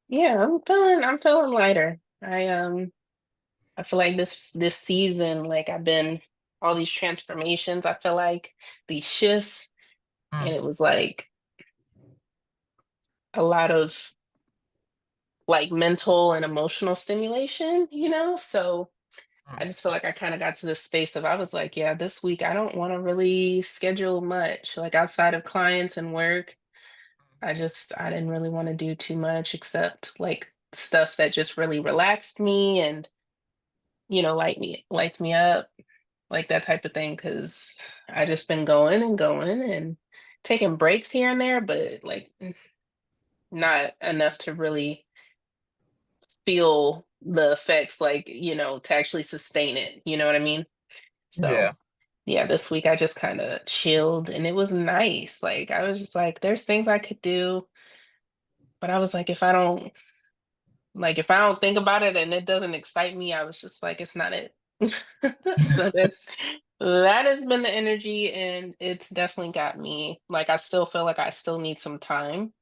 Yeah, I'm feeling lighter. I feel like this season, like I've been all these transformations, I feel like these shifts, and Mm, it was like a lot of like mental and emotional stimulation, you know? So I mm, just feel like I kind of got to this space of I was like, yeah, this week I don't want to really schedule much, like outside of clients and work. I didn't really want to do too much except like stuff that just really relaxed me and lights me up, like that type of thing. Cause I just been going and going and taking breaks here and there, but like not enough to really feel the effects, like, to actually sustain it. You know what I mean? So yeah. yeah, this week I just kind of chilled and it was nice. Like I was just like, there's things I could do, but I was like, if I don't think about it and it doesn't excite me, I was just like, it's not it. So that has been the energy, and it's definitely got me. Like I still feel like I still need some time.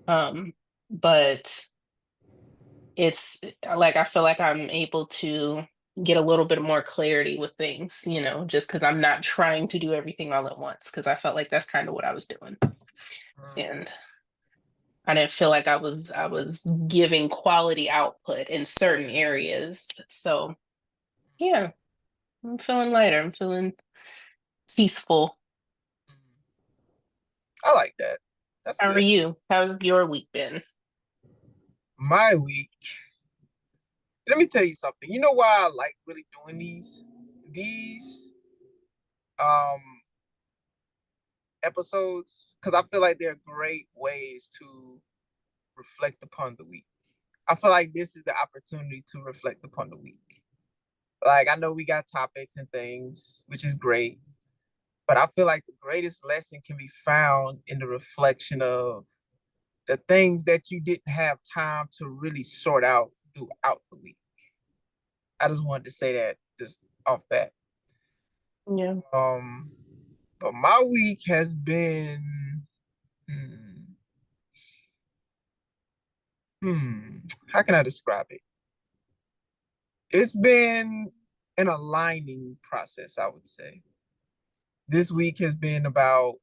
Um, but it's like I feel like I'm able to get a little bit more clarity with things, just because I'm not trying to do everything all at once. Because I felt like that's kind of what I was doing. Mm, And I didn't feel like I was giving quality output in certain areas. So yeah, I'm feeling lighter. I'm feeling peaceful. mm. I like that. That's How are good. you? How's your week been? My week. Let me tell you something. You know why I like really doing these um episodes? Because I feel like they're great ways to reflect upon the week. I feel like this is the opportunity to reflect upon the week. Like I know we got topics and things, which is great, but I feel like the greatest lesson can be found in the reflection of the things that you didn't have time to really sort out throughout the week. I just wanted to say that just off that. Yeah. Um, but my week has been, hmm, hmm, how can I describe it? It's been an aligning process, I would say. This week has been about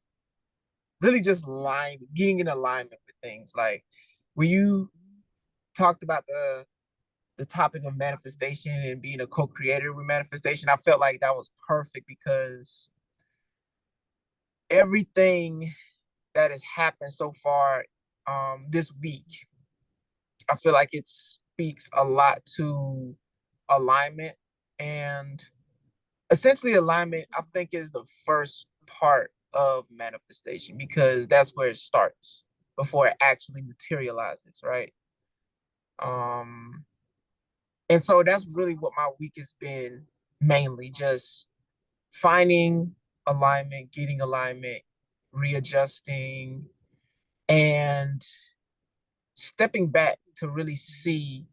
really just getting in alignment with things. Like when you talked about the topic of manifestation and being a co-creator with manifestation, I felt like that was perfect because everything that has happened so far this week, I feel like it speaks a lot to alignment. And essentially alignment, I think, is the first part of manifestation because that's where it starts before it actually materializes, right? Um, and so that's really what my week has been, mainly just finding alignment, getting alignment, readjusting, and stepping back to really see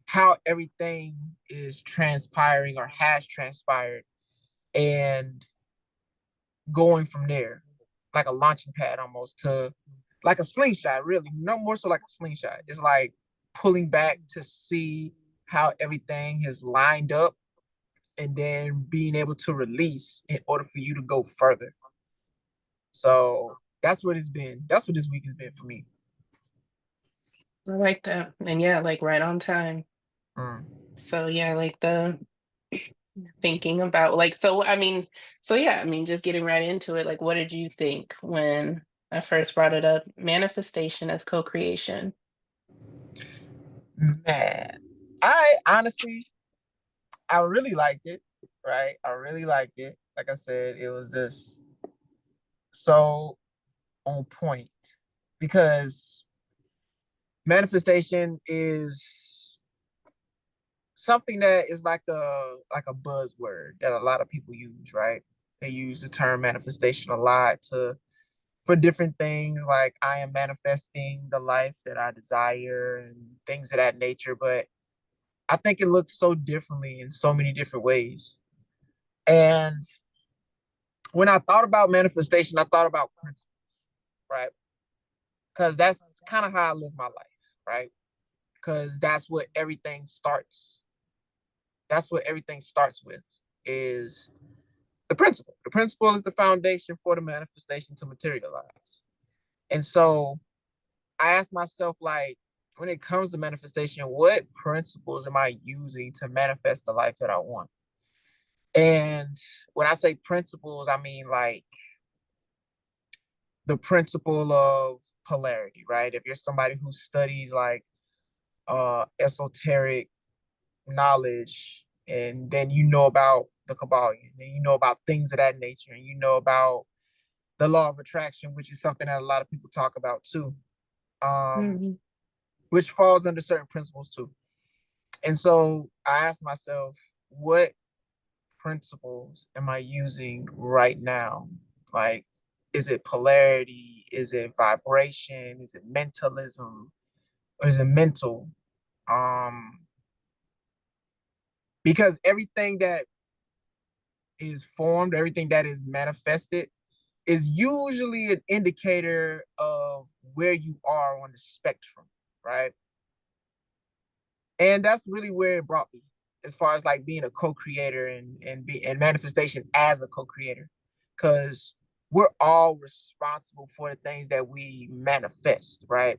how everything is transpiring or has transpired and going from there, like a launching pad almost to like a slingshot, really. No more so like a slingshot. It's like pulling back to see how everything has lined up and then being able to release in order for you to go further. So that's what it's been. That's what this week has been for me. I like that. And yeah, like right on time. Mm. So yeah, like the thinking about like so just getting right into it. Like what did you think when I first brought it up? Manifestation as co-creation. Man, I honestly, I really liked it, right? I really liked it. Like I said, it was just so on point because manifestation is something that is like a buzzword that a lot of people use, right? They use the term manifestation a lot to for different things like I am manifesting the life that I desire and things of that nature, but I think it looks so differently in so many different ways. And when I thought about manifestation, I thought about principles, right? Because that's kind of how I live my life, right? because that's what everything starts with, is the principle. The principle is the foundation for the manifestation to materialize. And so I ask myself, like, when it comes to manifestation, what principles am I using to manifest the life that I want? And when I say principles, I mean like the principle of polarity, right? If you're somebody who studies like esoteric knowledge, and then you know about the Kabbalion, and you know about things of that nature, and you know about the law of attraction, which is something that a lot of people talk about too, um, Mhm. which falls under certain principles too. And so I asked myself, what principles am I using right now? Like, is it polarity? Is it vibration? Is it mentalism? Or is it mental? Um, because everything that is formed, everything that is manifested, is usually an indicator of where you are on the spectrum, right? And that's really where it brought me, as far as like being a co-creator and manifestation as a co-creator, because we're all responsible for the things that we manifest, right?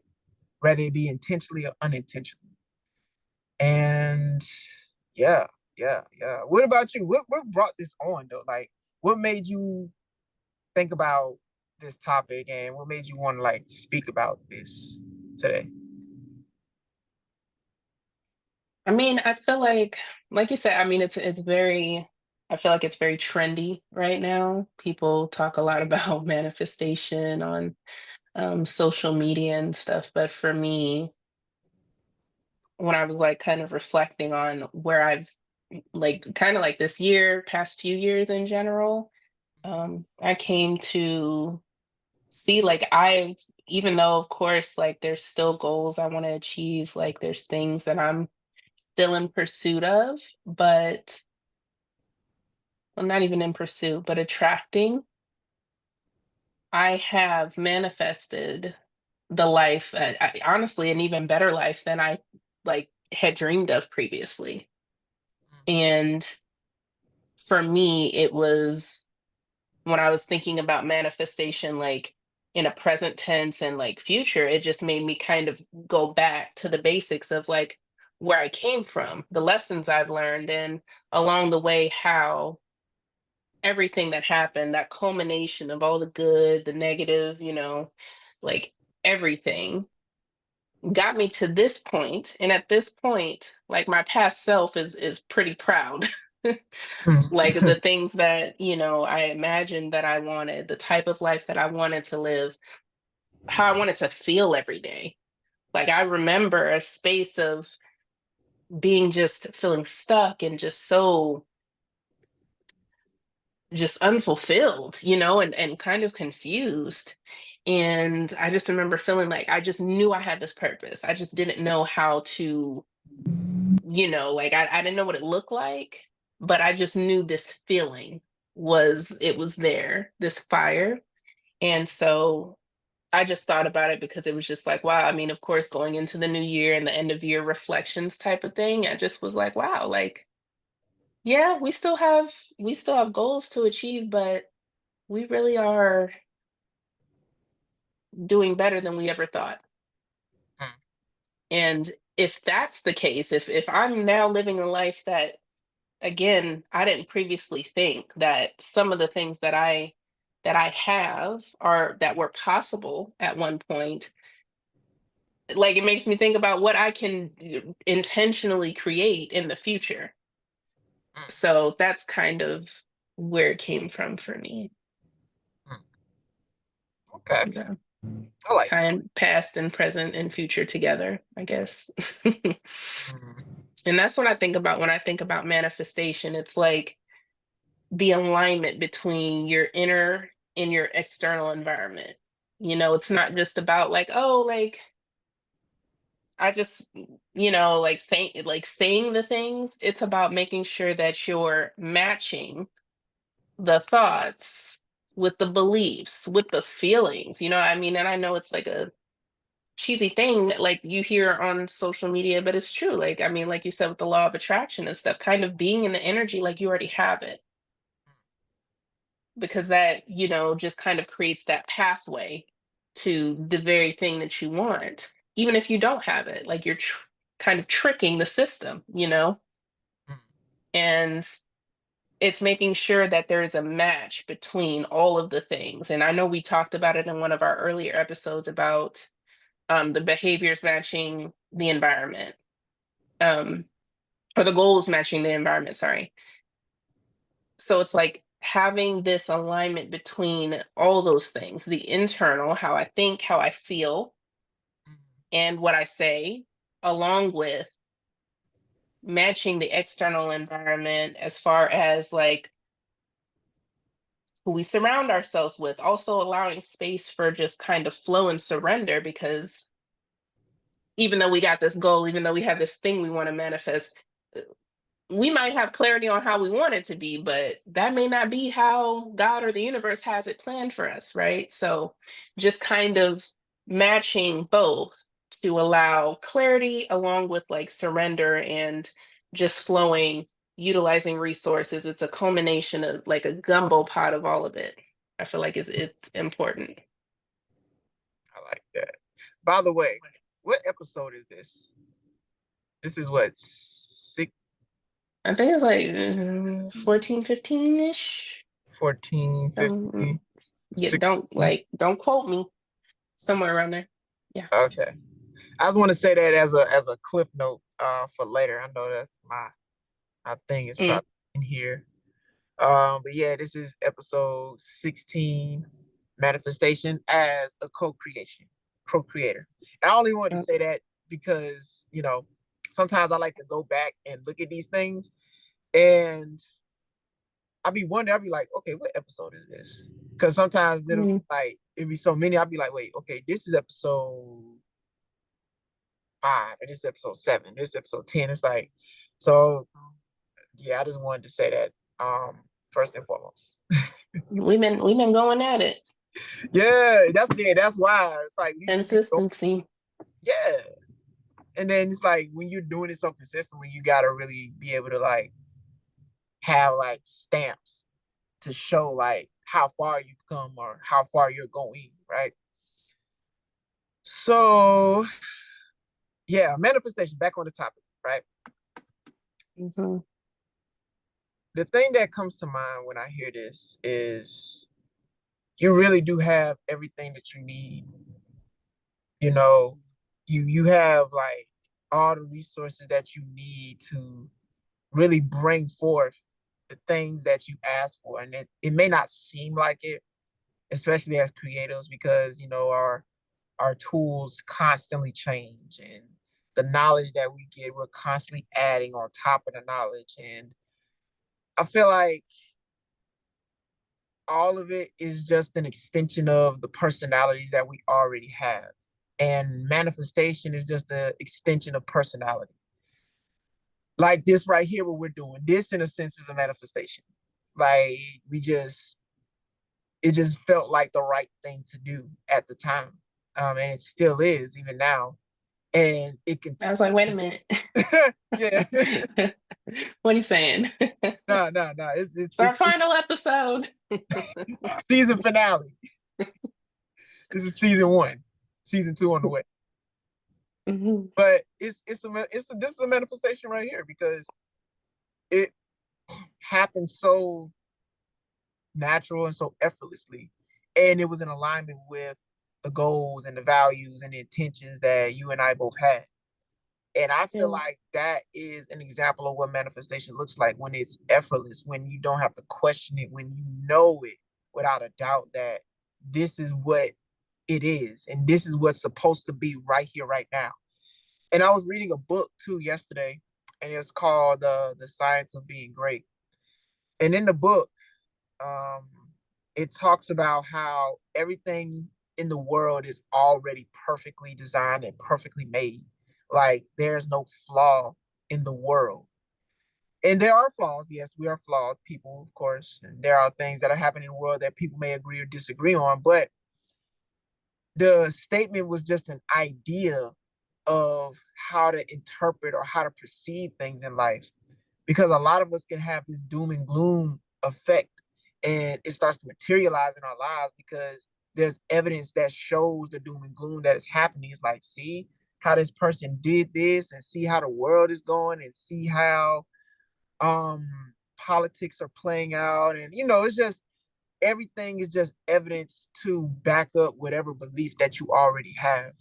Whether it be intentionally or unintentionally. And yeah, yeah. What about you? What brought this on though? Like, what made you think about this topic, and what made you want to like speak about this today? I mean, I feel like you said, I mean, it's very, I feel like it's very trendy right now. People talk a lot about manifestation on social media and stuff, but for me, when I was like kind of reflecting on where I've like kind of like this year, past few years in general, I came to see like I've, even though of course like there's still goals I want to achieve, like there's things that I'm still in pursuit of, but well, not even in pursuit, but attracting. I have manifested the life, honestly, an even better life than I like had dreamed of previously. And for me, it was when I was thinking about manifestation, like in a present tense and like future, it just made me kind of go back to the basics of like where I came from, the lessons I've learned, and along the way, how everything that happened, that culmination of all the good, the negative, like everything got me to this point. And at this point, like my past self is pretty proud. Like the Mm. things that, I imagined that I wanted, the type of life that I wanted to live, how I wanted to feel every day. Like I remember a space of being just feeling stuck and just unfulfilled, and kind of confused. And I just remember feeling like I just knew I had this purpose. I just didn't know how to, like I didn't know what it looked like, but I just knew this feeling it was there, this fire. And so I just thought about it because it was just like, wow, I mean, of course, going into the new year and the end of year reflections type of thing, I just was like, wow, like, yeah, we still have goals to achieve, but we really are doing better than we ever thought. Mm. And if that's the case, if I'm now living a life that again, I didn't previously think that some of the things that I have are that were possible at one point, like it makes me think about what I can intentionally create in the future. Mm. So that's kind of where it came from for me. Mm. Okay, Yeah. I like that. Time past and present and future together, I guess. Mm. And that's what I think about when I think about manifestation. It's like the alignment between your inner and your external environment. It's not just about like, oh, like I just, like saying the things. It's about making sure that you're matching the thoughts with the beliefs, with the feelings, you know what I mean? And I know it's like cheesy thing like you hear on social media, but it's true. Like, I mean, like you said with the law of attraction and stuff, kind of being in the energy like you already have it, because that, just kind of creates that pathway to the very thing that you want, even if you don't have it. Like you're kind of tricking the system. Mm. And it's making sure that there is a match between all of the things. And I know we talked about it in one of our earlier episodes about the behaviors matching the environment, um, or the goals matching the environment, sorry. So it's like having this alignment between all those things, the internal, how I think, how I feel, Mm. and what I say, along with matching the external environment as far as like who we surround ourselves with, also allowing space for just kind of flow and surrender, because even though we got this goal, even though we have this thing we want to manifest, we might have clarity on how we want it to be, but that may not be how God or the universe has it planned for us, right? So just kind of matching both to allow clarity along with like surrender and just flowing, utilizing resources. It's a culmination of like a gumbo pot of all of it. I feel like it's important. I like that. By the way, what episode is this? This is what, six, I think it's like 14, 15-ish. 14, Um, 15, yeah, 16? don't quote me. Somewhere around there. Yeah. Okay. I just want to say that as a cliff note for later. I know that's my thing is Mm. probably in here. But yeah, this is episode 16, manifestation as a co-creator. And I only wanted to say that because, sometimes I like to go back and look at these things and I'll be wondering, I'll be like, okay, what episode is this? Because sometimes Mm. it'll be so many, I'll be like, wait, okay, this is episode 5, and this is episode 7, this is episode 10. It's like, so yeah, I just wanted to say that first and foremost. We've been going at it. That's why it's like we just be going, Consistency. yeah. And then it's like when you're doing it so consistently, you gotta really be able to like have like stamps to show like how far you've come or how far you're going, right? So yeah, manifestation, back on the topic, right? Hmm. The thing that comes to mind when I hear this is you really do have everything that you need. You know, you have like all the resources that you need to really bring forth the things that you ask for. And it may not seem like it, especially as creatives, because our tools constantly change and the knowledge that we get, we're constantly adding on top of the knowledge. And I feel like all of it is just an extension of the personalities that we already have. And manifestation is just the extension of personality. Like this right here, what we're doing, this in a sense is a manifestation. Like it just felt like the right thing to do at the time. And it still is even now. And it can, I was like, wait a minute. yeah, What are you saying? no, It's our final episode. season finale. This is season 1, season 2 on the way. Hmm. But this is a manifestation right here because it happened so natural and so effortlessly, and it was in alignment with the goals and the values and the intentions that you and I both had. And I feel Yeah. like that is an example of what manifestation looks like when it's effortless, when you don't have to question it, when you know it without a doubt that this is what it is and this is what's supposed to be right here, right now. And I was reading a book too yesterday, and it's called The Science of Being Great. And in the book, um, it talks about how everything in the world is already perfectly designed and perfectly made. Like there's no flaw in the world. And there are flaws. Yes, we are flawed people, of course. And there are things that are happening in the world that people may agree or disagree on. But the statement was just an idea of how to interpret or how to perceive things in life, because a lot of us can have this doom and gloom effect, and it starts to materialize in our lives because there's evidence that shows the doom and gloom that is happening. It's like, see how this person did this, and see how the world is going, and see how um politics are playing out, and it's just everything is just evidence to back up whatever belief that you already have.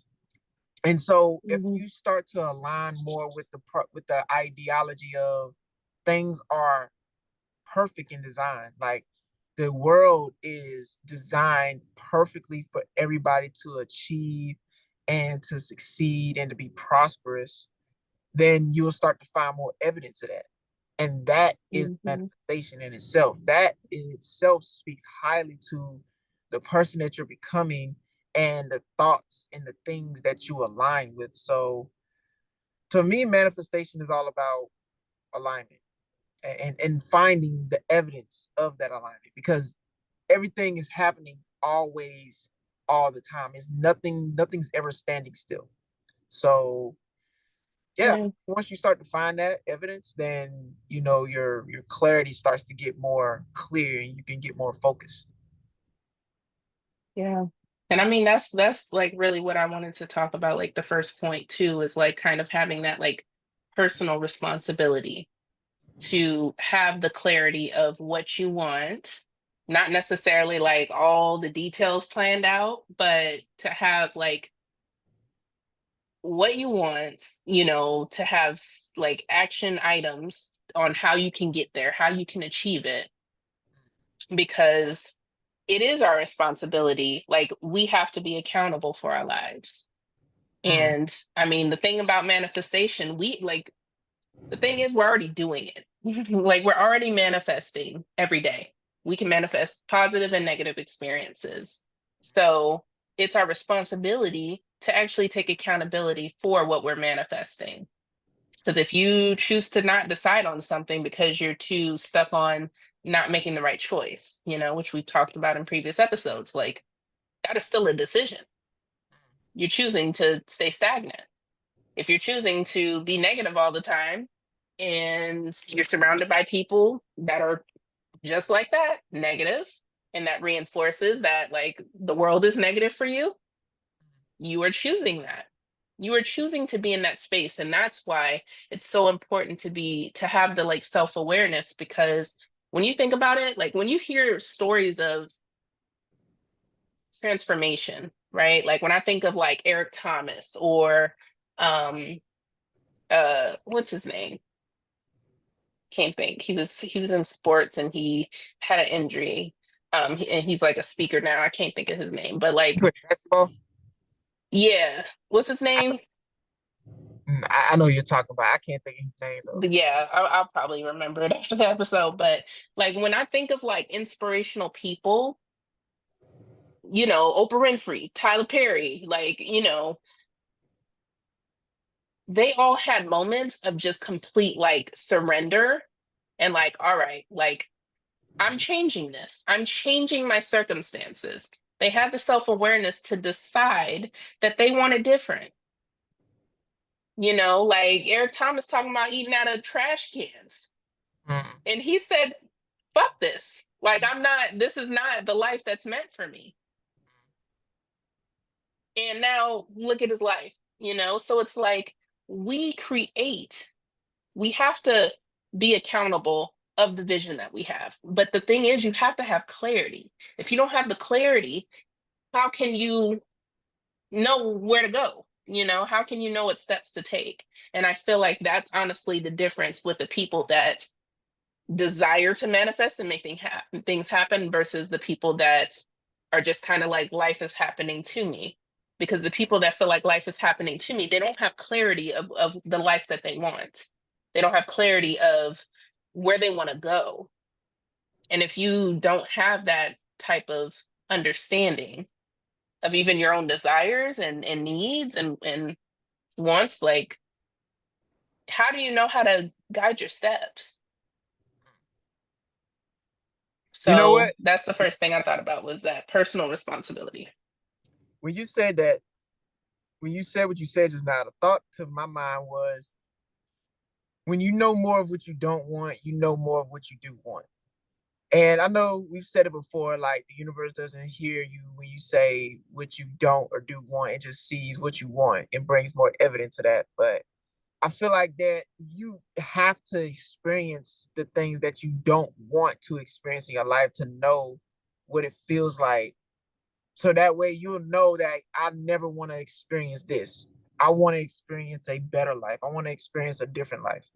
And so if Mhm. you start to align more with the ideology of things are perfect in design, like the world is designed perfectly for everybody to achieve and to succeed and to be prosperous, then you'll start to find more evidence of that. And that is Mhm. manifestation in itself. That in itself speaks highly to the person that you're becoming and the thoughts and the things that you align with. So to me, manifestation is all about alignment and finding the evidence of that alignment, because everything is happening always, all the time. It's nothing's ever standing still. So yeah, Yeah. once you start to find that evidence, then your clarity starts to get more clear and you can get more focused. Yeah. And I mean that's like really what I wanted to talk about, like the first point too, is like kind of having that like personal responsibility to have the clarity of what you want, not necessarily like all the details planned out, but to have like what you want, to have like action items on how you can get there, how you can achieve it, because it is our responsibility. Like we have to be accountable for our lives. Mm, And I mean, the thing about manifestation, we like the thing is we're already doing it. Like we're already manifesting every day. We can manifest positive and negative experiences. So it's our responsibility to actually take accountability for what we're manifesting. Because if you choose to not decide on something because you're too stuck on not making the right choice, which we've talked about in previous episodes, like that is still a decision. You're choosing to stay stagnant. If you're choosing to be negative all the time and you're surrounded by people that are just like that, negative, and that reinforces that like the world is negative for you are choosing that. You are choosing to be in that space. And that's why it's so important to have the like self-awareness, because when you think about it, like when you hear stories of transformation, right? Like when I think of like Eric Thomas or um what's his name? Can't think. He was in sports and he had an injury. And he's like a speaker now. I can't think of his name, but you like, play basketball? yeah, what's his name? I know who you're talking about. I can't think of his name though. But yeah, I'll probably remember it after the episode. But like when I think of like inspirational people, Oprah Winfrey, Tyler Perry, like, they all had moments of just complete like surrender and like, all right, like I'm changing this. I'm changing my circumstances. They had the self awareness to decide that they wanted different. Like Eric Thomas talking about eating out of trash cans. Mm, And he said, fuck this. Like, this is not the life that's meant for me. And now look at his life. So it's like we create, we have to be accountable of the vision that we have. But the thing is, you have to have clarity. If you don't have the clarity, how can you know where to go? How can you know what steps to take? And I feel like that's honestly the difference with the people that desire to manifest and make things happen versus the people that are just kind of like life is happening to me. Because the people that feel like life is happening to me, they don't have clarity of the life that they want. They don't have clarity of where they want to go. And if you don't have that type of understanding of even your own desires and needs and wants, like how do you know how to guide your steps? you know So what? that's the first thing I thought about was that personal responsibility. when you said that, when you said what you said just now, the thought to my mind was when you know more of what you don't want, you know more of what you do want. And I know we've said it before, like the universe doesn't hear you when you say what you don't or do want, it just sees what you want and brings more evidence to that. But I feel like that you have to experience the things that you don't want to experience in your life to know what it feels like. So that way you'll know that I never want to experience this. I want to experience a better life. I want to experience a different life.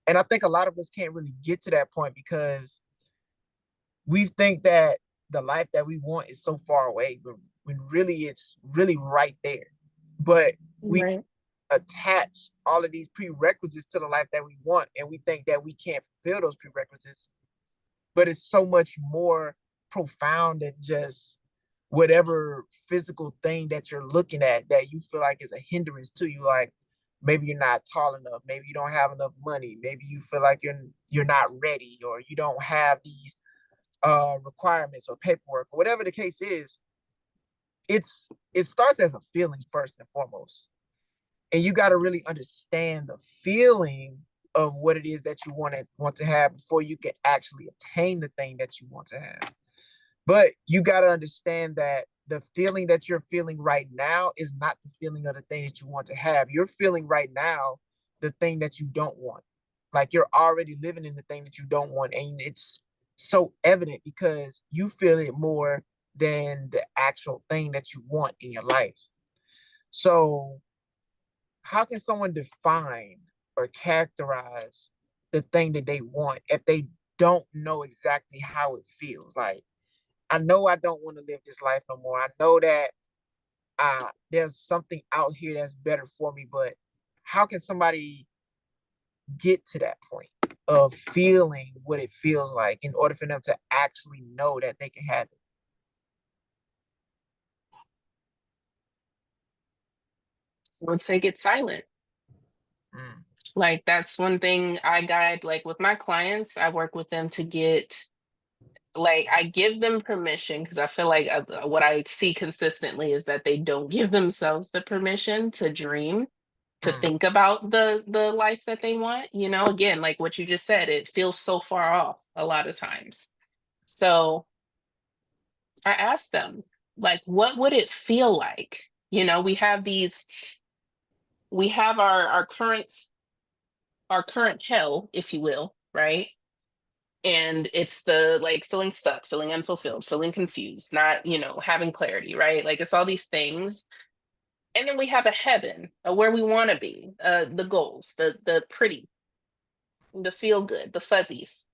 And I think a lot of us can't really get to that point because we think that the life that we want is so far away, but when really it's really right there. But we Right. attach all of these prerequisites to the life that we want, and we think that we can't fulfill those prerequisites. But it's so much more profound than just whatever physical thing that you're looking at that you feel like is a hindrance to you. Like maybe you're not tall enough, maybe you don't have enough money, maybe you feel like you're not ready, or you don't have these requirements or paperwork, or whatever the case is. It starts as a feeling first and foremost, and you got to really understand the feeling of what it is that you want to have before you can actually obtain the thing that you want to have. But you got to understand that the feeling that you're feeling right now is not the feeling of the thing that you want to have. You're feeling right now the thing that you don't want. Like you're already living in the thing that you don't want. And it's so evident because you feel it more than the actual thing that you want in your life. So, how can someone define or characterize the thing that they want if they don't know exactly how it feels? Like, I know I don't want to live this life no more. I know that there's something out here that's better for me, but how can somebody get to that point of feeling what it feels like in order for them to actually know that they can have it? I would say get silent. Mm, Like that's one thing I guide, like with my clients, I work with them to get, like I give them permission because I feel like what I see consistently is that they don't give themselves the permission to dream, to mm, think about the life that they want. Again, like what you just said, it feels so far off a lot of times. So I asked them, like, what would it feel like? We have our current hell, if you will, right? And it's the like feeling stuck, feeling unfulfilled, feeling confused, not, having clarity, right? Like it's all these things. And then we have a heaven, where we want to be, the goals, the pretty, the feel good, the fuzzies.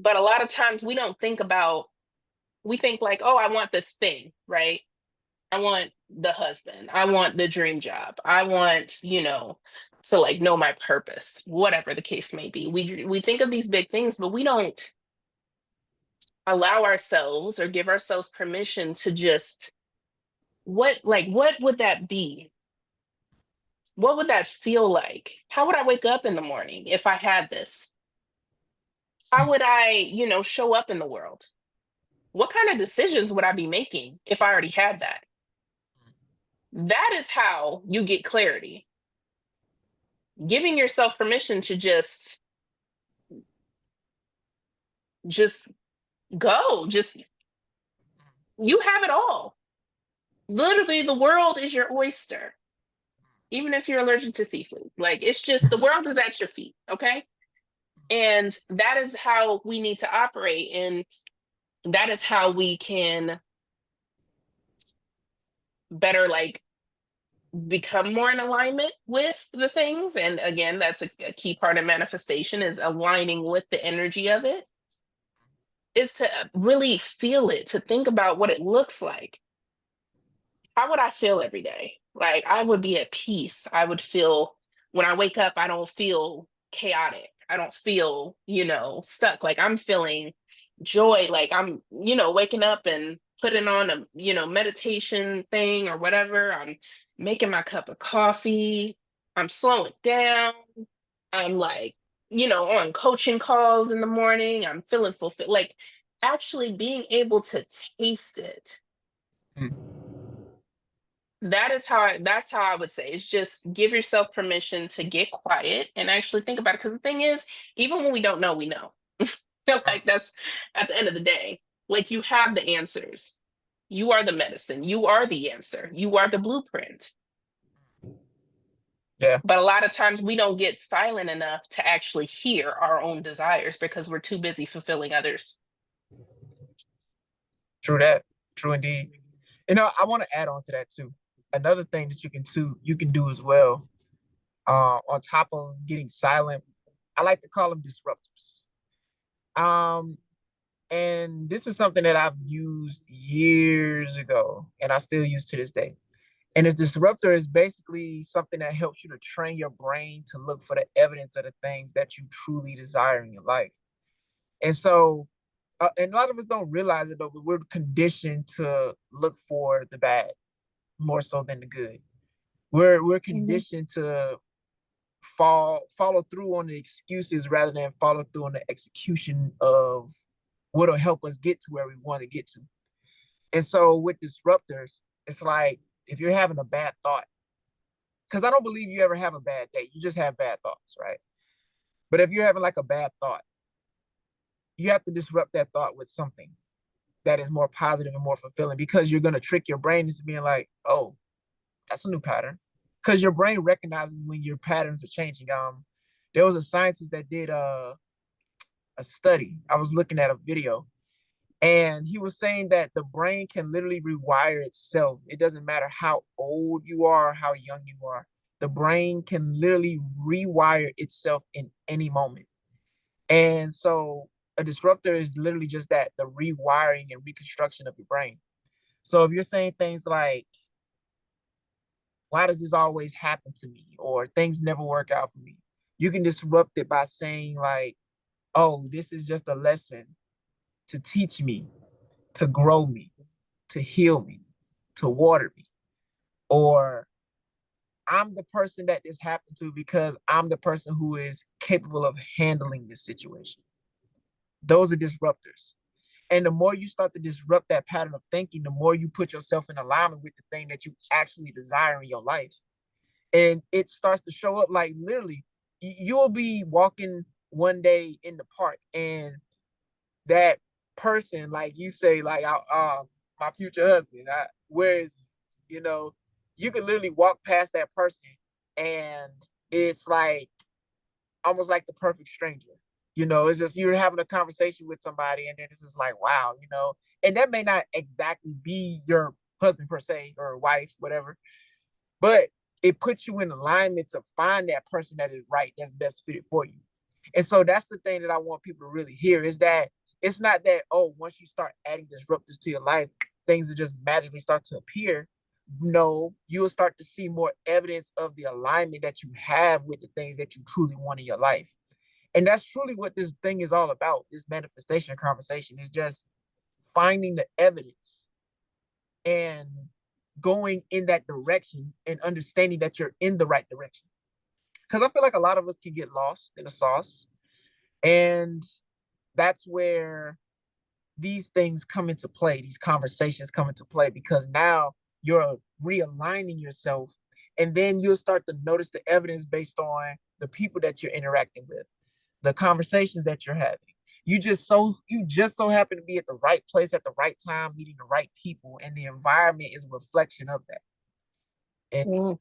But a lot of times we think like, oh, I want this thing, right? I want the husband. I want the dream job. I want, to like know my purpose, whatever the case may be. We think of these big things, but we don't allow ourselves or give ourselves permission to just what would that be? What would that feel like? How would I wake up in the morning if I had this? How would I, show up in the world? What kind of decisions would I be making if I already had that? That is how you get clarity. Giving yourself permission to just go. Just you have it all. Literally the world is your oyster. Even if you're allergic to seafood. Like it's just the world is at your feet, okay? And that is how we need to operate, and that is how we can better like become more in alignment with the things. And again, that's a key part of manifestation, is aligning with the energy of it, is to really feel it, to think about what it looks like. How would I feel every day? Like I would be at peace. I would feel, when I wake up, I don't feel chaotic. I don't feel, stuck. Like I'm feeling joy. Like I'm, waking up and putting on a, meditation thing or whatever. I'm making my cup of coffee. I'm slowing down. I'm like, on coaching calls in the morning. I'm feeling fulfilled. Like actually being able to taste it, mm. that's how I would say. It's just give yourself permission to get quiet and actually think about it. Because the thing is, even when we don't know, we know. Like that's at the end of the day, like you have the answers. You are the medicine. You are the answer. You are the blueprint. Yeah, But a lot of times we don't get silent enough to actually hear our own desires because we're too busy fulfilling others. true that. True indeed. I want to add on to that too. Another thing that you can do as well, on top of getting silent, I like to call them disruptors. Um, and this is something that I've used years ago, and I still use to this day. And this disruptor is basically something that helps you to train your brain to look for the evidence of the things that you truly desire in your life. And so, and a lot of us don't realize it though, but we're conditioned to look for the bad more so than the good. We're Mhm. conditioned to follow through on the excuses rather than follow through on the execution of what'll help us get to where we want to get to. And so with disruptors, it's like if you're having a bad thought, because I don't believe you ever have a bad day, you just have bad thoughts, right? But if you're having like a bad thought, you have to disrupt that thought with something that is more positive and more fulfilling, because you're going to trick your brain into being like, oh, that's a new pattern. Because your brain recognizes when your patterns are changing. There was a scientist that did a study. I was looking at a video, and he was saying that the brain can literally rewire itself. It doesn't matter how old you are, how young you are. The brain can literally rewire itself in any moment. And so a disruptor is literally just that, the rewiring and reconstruction of your brain. So if you're saying things like, why does this always happen to me? Or things never work out for me. You can disrupt it by saying, like, oh, this is just a lesson to teach me, to grow me, to heal me, to water me. Or I'm the person that this happened to because I'm the person who is capable of handling this situation. Those are disruptors. And the more you start to disrupt that pattern of thinking, the more you put yourself in alignment with the thing that you actually desire in your life. And it starts to show up, like literally, you'll be walking one day in the park, and that person, like you say, like, my future husband, where is he? You can literally walk past that person, and it's like almost like the perfect stranger. It's just you're having a conversation with somebody, and then it's just like, wow, and that may not exactly be your husband per se or wife, whatever, but it puts you in alignment to find that person that is right, that's best fitted for you. And so that's the thing that I want people to really hear, is that it's not that, oh, once you start adding disruptors to your life, things will just magically start to appear. No, you'll start to see more evidence of the alignment that you have with the things that you truly want in your life. And that's truly what this thing is all about. This manifestation conversation is just finding the evidence and going in that direction and understanding that you're in the right direction. Because I feel like a lot of us can get lost in the sauce. And that's where these things come into play, these conversations come into play, because now you're realigning yourself. And then you'll start to notice the evidence based on the people that you're interacting with, the conversations that you're having. You just so happen to be at the right place at the right time, meeting the right people, and the environment is a reflection of that. And Mm,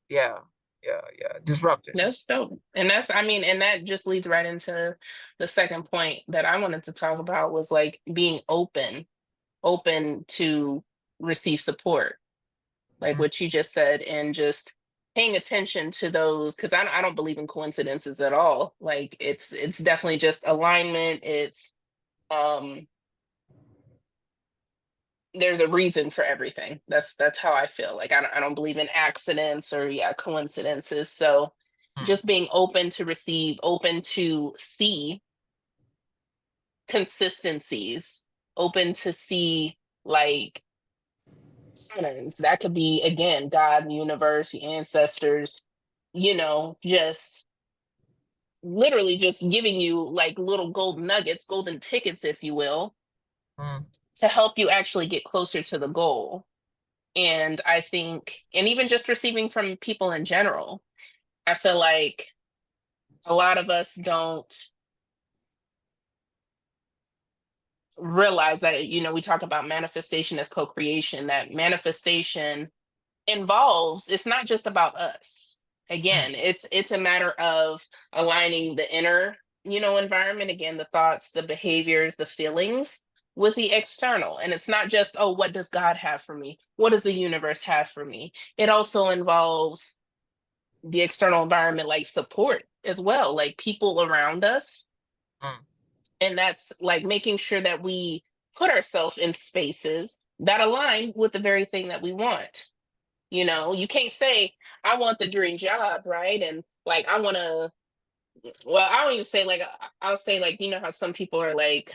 yeah, yeah, disruptors. that's dope. And that's, I mean, and that just leads right into the second point that I wanted to talk about was like being open to receive support, like Mm, what you just said, and just paying attention to those, because I don't believe in coincidences at all. Like it's definitely just alignment. It's um there's a reason for everything. That's how I feel. Like I don't believe in accidents or yeah coincidences. So mm, just being open to receive, open to see consistencies, open to see like patterns. That could be again God, the universe, the ancestors, just literally just giving you like little golden nuggets, golden tickets, if you will, mm. to help you actually get closer to the goal. And I think, and even just receiving from people in general, I feel like a lot of us don't realize that, we talk about manifestation as co-creation, that manifestation involves, it's not just about us. Mm, Again, it's a matter of aligning the inner, environment, again, the thoughts, the behaviors, the feelings with the external. And it's not just, oh, what does God have for me? What does the universe have for me? It also involves the external environment, like support as well, like people around us. mm, And that's like making sure that we put ourselves in spaces that align with the very thing that we want. You can't say, I want the dream job, right? And like, I want to, well, I don't even say like, I'll say like, how some people are like,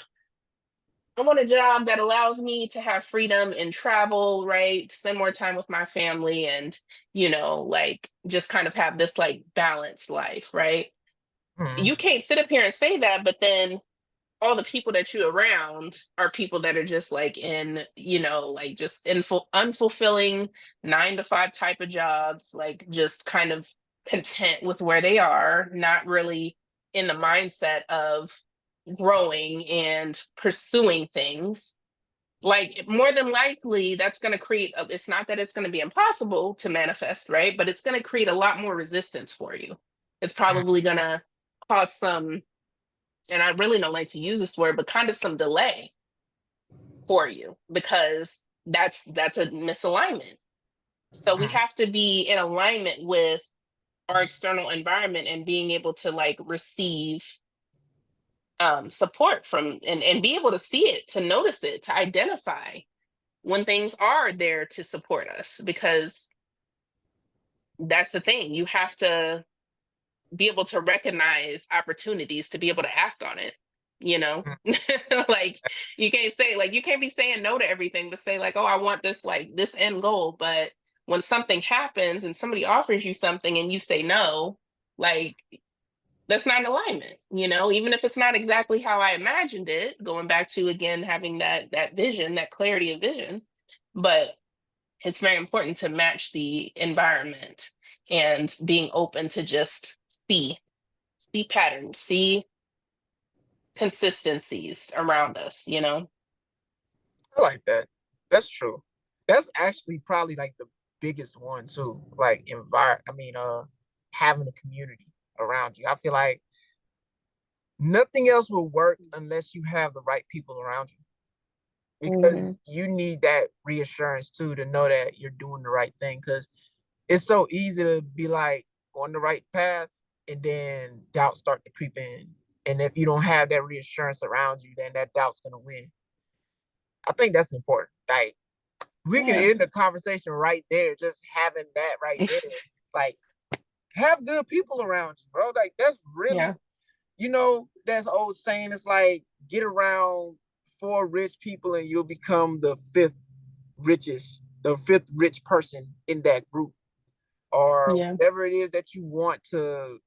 I want a job that allows me to have freedom and travel, right? Spend more time with my family and, like just kind of have this like balanced life, right? mm, You can't sit up here and say that, but then all the people that you around are people that are just like in, like just in unfulfilling 9 to 5 type of jobs, like just kind of content with where they are, not really in the mindset of growing and pursuing things. Like more than likely, that's going to create, it's not that it's going to be impossible to manifest, right? But it's going to create a lot more resistance for you. It's mm. probably going to cause some, and I really don't like to use this word, but kind of some delay for you because that's a misalignment. So we Mm. have to be in alignment with our external environment and being able to like receive support from and be able to see it, to notice it, to identify when things are there to support us because that's the thing. You have to be able to recognize opportunities to be able to act on it, you know? Mm. Like you can't say like you can't be saying no to everything to say like, oh, I want this like this end goal. But when something happens and somebody offers you something and you say no, like that's not in alignment, even if it's not exactly how I imagined it, going back to again having that vision, that clarity of vision. But it's very important to match the environment and being open to just see patterns, see consistencies around us. I like that. That's true. That's actually probably like the biggest one too. Like having a community around you. I feel like nothing else will work unless you have the right people around you because Hmm. you need that reassurance too to know that you're doing the right thing. Because it's so easy to be like on the right path and then doubt start to creep in. And if you don't have that reassurance around you, then that doubt's gonna win. I think that's important. Like we can Yeah. end the conversation right there, just having that right there. Like have good people around you, bro. Like that's Yeah. really, that's old saying. It's like get around 4 rich people and you'll become the fifth rich person in that group, or Yeah. whatever it is that you want to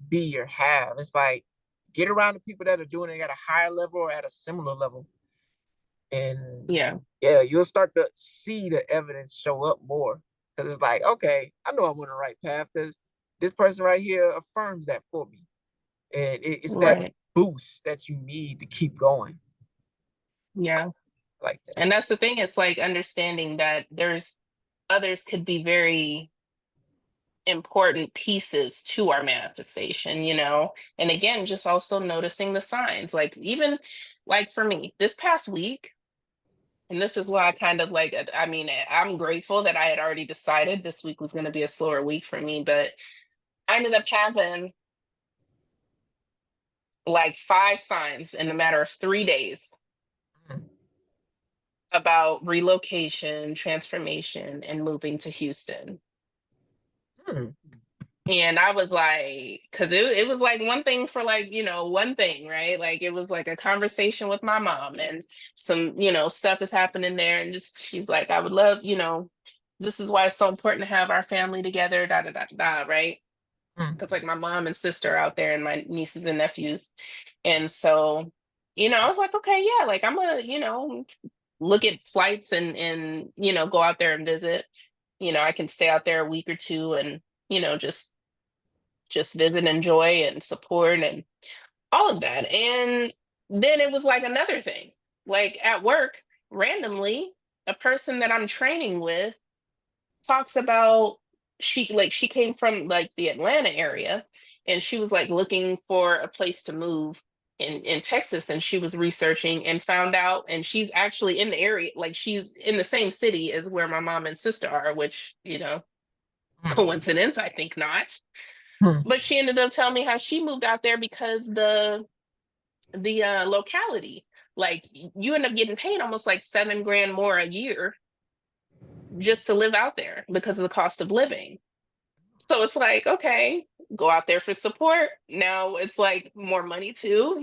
be or have. It's like get around the people that are doing it at a higher level or at a similar level. And Yeah. yeah, you'll start to see the evidence show up more. Because it's like, okay, I know I'm on the right path because this person right here affirms that for me. And it's that Right. boost that you need to keep going Yeah. like that. And that's the thing. It's like understanding that there's others could be very important pieces to our manifestation. And again, just also noticing the signs. Like even like for me, this past week, and this is why I kind of like, I mean, I'm grateful that I had already decided this week was going to be a slower week for me, but I ended up having like 5 signs in a matter of 3 days Mm, about relocation, transformation, and moving to Houston. mm, And I was like, because it was like one thing for like, one thing, right? Like it was like a conversation with my mom and some, stuff is happening there. And just she's like, I would love, this is why it's so important to have our family together, da da da da, right? mm, Because like my mom and sister are out there and my nieces and nephews. And so, I was like, okay, yeah, like I'm a, look at flights and go out there and visit. I can stay out there a week or two and just visit, enjoy, and support, and all of that. And then it was like another thing, like at work, randomly, a person that I'm training with talks about she came from like the Atlanta area, and she was like looking for a place to move in Texas, and she was researching and found out, and she's actually in the area, like she's in the same city as where my mom and sister are, which Mm. coincidence, I think not. Mm. But she ended up telling me how she moved out there because the locality, like you end up getting paid almost like 7 grand more a year just to live out there because of the cost of living. So it's like, okay, go out there for support. Now it's like more money too.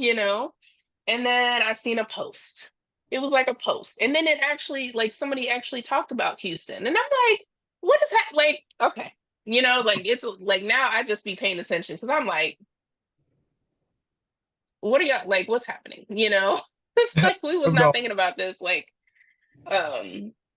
And then I seen a post. It was like a post. And then it actually, like somebody actually talked about Houston. And I'm like, what is that? Like, okay. Like it's like now I just be paying attention because I'm like, what are y'all like, what's happening? It's like we was Let's not go. thinking about this like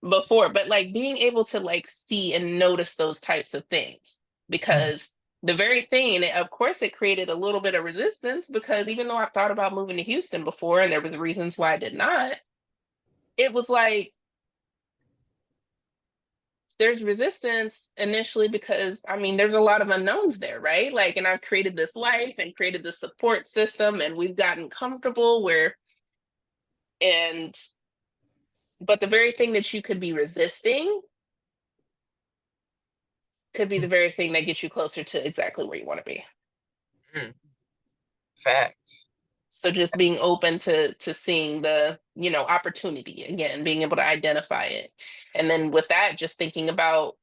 before, but like being able to like see and notice those types of things, Mm. because the very thing, of course, it created a little bit of resistance, because even though I've thought about moving to Houston before and there were the reasons why I did not, it was like there's resistance initially because I mean there's a lot of unknowns there, right? Like, and I've created this life and created this support system, and we've gotten comfortable where, and but the very thing that you could be resisting could be the very thing that gets you closer to exactly where you want to be. Mm. Facts. So just being open to seeing the opportunity again, being able to identify it, and then with that, just thinking about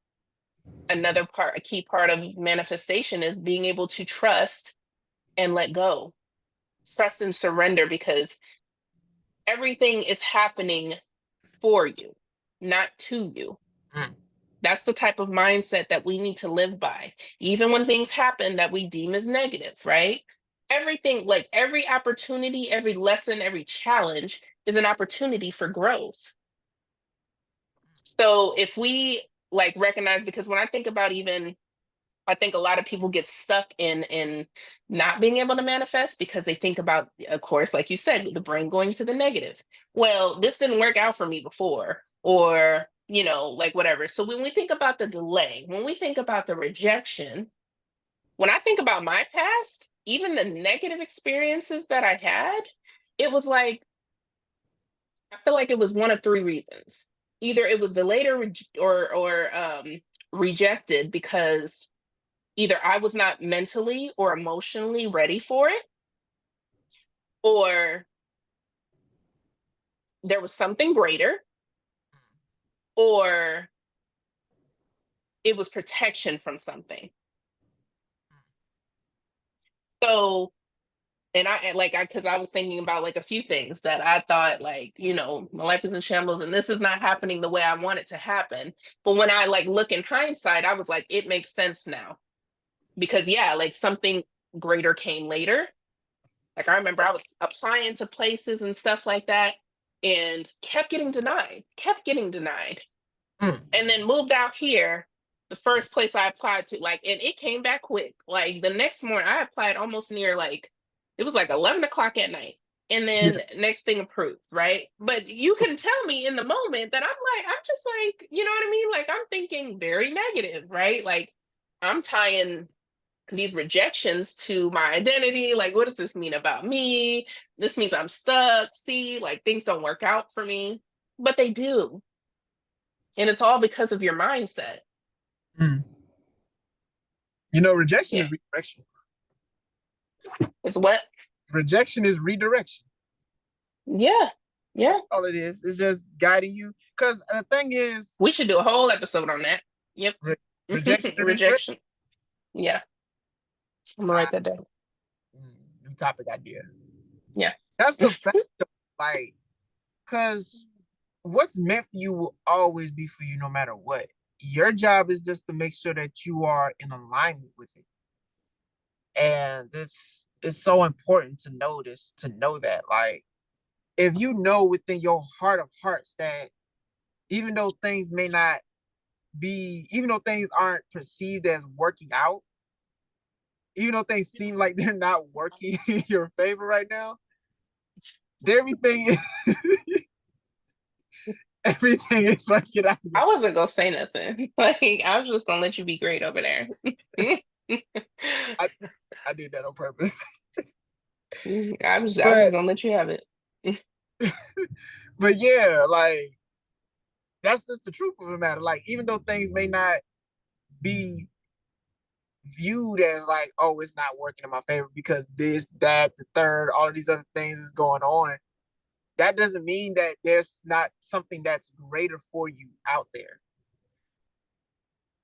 another part, a key part of manifestation is being able to trust and let go, trust and surrender, because everything is happening for you, not to you. Mm. That's the type of mindset that we need to live by, even when things happen that we deem as negative, right? Everything, like every opportunity, every lesson, every challenge is an opportunity for growth. So if we like recognize, because when I think about even, I think a lot of people get stuck in not being able to manifest because they think about, of course, like you said, the brain going to the negative. Well, this didn't work out for me before, or like whatever. So when we think about the delay, when we think about the rejection, when I think about my past, even the negative experiences that I had, it was like I feel like it was one of three reasons. Either it was delayed or rejected because either I was not mentally or emotionally ready for it, or there was something greater, or it was protection from something. So, and because I was thinking about like a few things that I thought like, my life is in shambles and this is not happening the way I want it to happen. But when I like look in hindsight, I was like, it makes sense now. Because yeah, like something greater came later. Like I remember I was applying to places and stuff like that and kept getting denied, kept getting denied. Mm. And then moved out here, the first place I applied to, like, and it came back quick. Like the next morning, I applied almost near like it was like 11 o'clock at night. And Yeah. then next thing approved, right? But you can tell me in the moment that I'm just like, you know what I mean? Like I'm thinking very negative, right? Like I'm tying these rejections to my identity. Like, what does this mean about me? This means I'm stuck. See, like things don't work out for me, but they do. And it's all because of your mindset. Mm. Rejection Yeah. is redirection. It's what? Rejection is redirection. Yeah. Yeah. That's all it is. It's just guiding you. Because the thing is, We should do a whole episode on that. Yep. re- rejection and redirection. Rejection. Yeah. I'm gonna Uh, write that down. New topic idea. Yeah. That's the fact. Like, because what's meant for you will always be for you no matter what. Your job is just to make sure that you are in alignment with it. And it's so important to know this, to know that. Like, if you know within your heart of hearts that even though things may not be, even though things aren't perceived as working out, even though things seem like they're not working in your favor right now, everything everything is working out. I wasn't gonna say nothing. Like I was just gonna let you be great over there. I, I did that on purpose. I was But gonna let you have it. but yeah, like that's just the truth of the matter. Like even though things may not be viewed as like, oh, it's not working in my favor because this, that, the third, all of these other things is going on, that doesn't mean that there's not something that's greater for you out there.